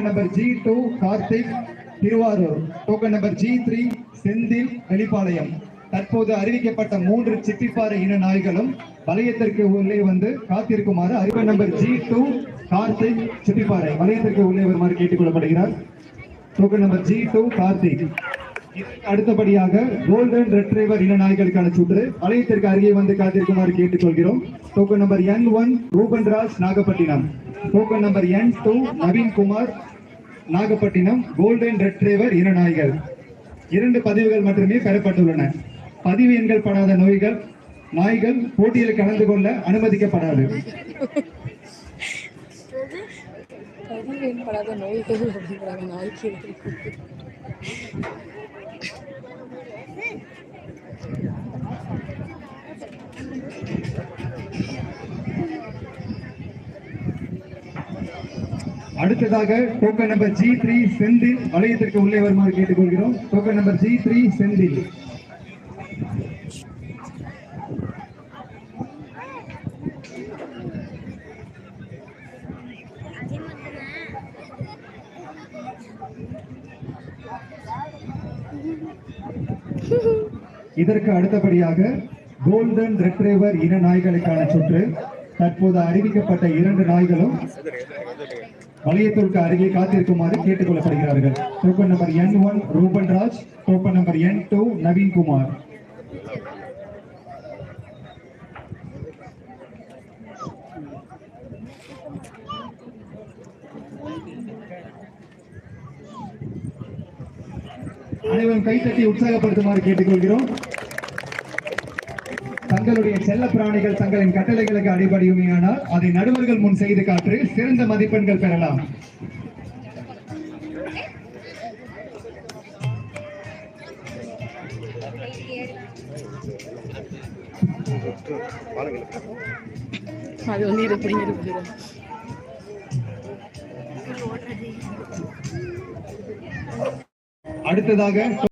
Number G2 Karthik Thiruvarur. Token number G3 Senthil Velipalayam. தற்போது அறிவிக்கப்பட்ட 3 சிப்பிப்பாறை இன நாய்களும் வலயத்திற்கு உள்ளே வந்து காத்திருக்குமாறு token number G2 Karthik Chippiparai வலயத்திற்கு உள்ளே வருமாறு கேட்டுக்கொள்ளப்படுகிறார். Token number G2 Karthik. அடுத்தபடியாக கோல்டன் ரெட்ரைவர் இன நாய்களுக்கான சுற்று வலயத்திற்கு அருகே வந்து காத்திருக்குமாறு கேட்டுக்கொள்கிறோம். Token number N1 Rubanraj Nagapattinam. Token number N2 Naveenkumar Nagapattinam. Golden retriever இன நாய்கள் 2 பதிவுகள் மட்டுமே பெறப்பட்டுள்ளன. பதிவு எண்கள் படாத நாய்கள் போட்டியில் கலந்து கொள்ள அனுமதிக்கப்படாது. அடுத்ததாக டோக்கன் நம்பர் G3 செந்தில் வலயத்திற்கு உள்ளே வருமாறு கேட்டுக்கொள்கிறோம். Token number G3 Senthil. இதற்கு அடுத்தபடியாக கோல்டன் ரெட்ரைவர் இன நாய்களுக்கான சுற்று. தற்போது அறிவிக்கப்பட்ட 2 நாய்களும் வலயத்திற்கு அருகே காத்திருக்குமாறு கேட்டுக்கொள்ளப்படுகிறார்கள். Token number N1 Rubanraj. Token number N2 Naveenkumar. அனைவரும் கைத்தட்டி உற்சாகப்படுத்துமாறு கேட்டுக்கொள்கிறோம். தங்களுடைய செல்ல பிராணிகள் தங்களின் கட்டளைகளுக்கு அடிபடியுமையானால் அதை நடுவர்கள் முன் செய்து காற்று சிறந்த மதிப்பெண்கள் பெறலாம். அடுத்ததாக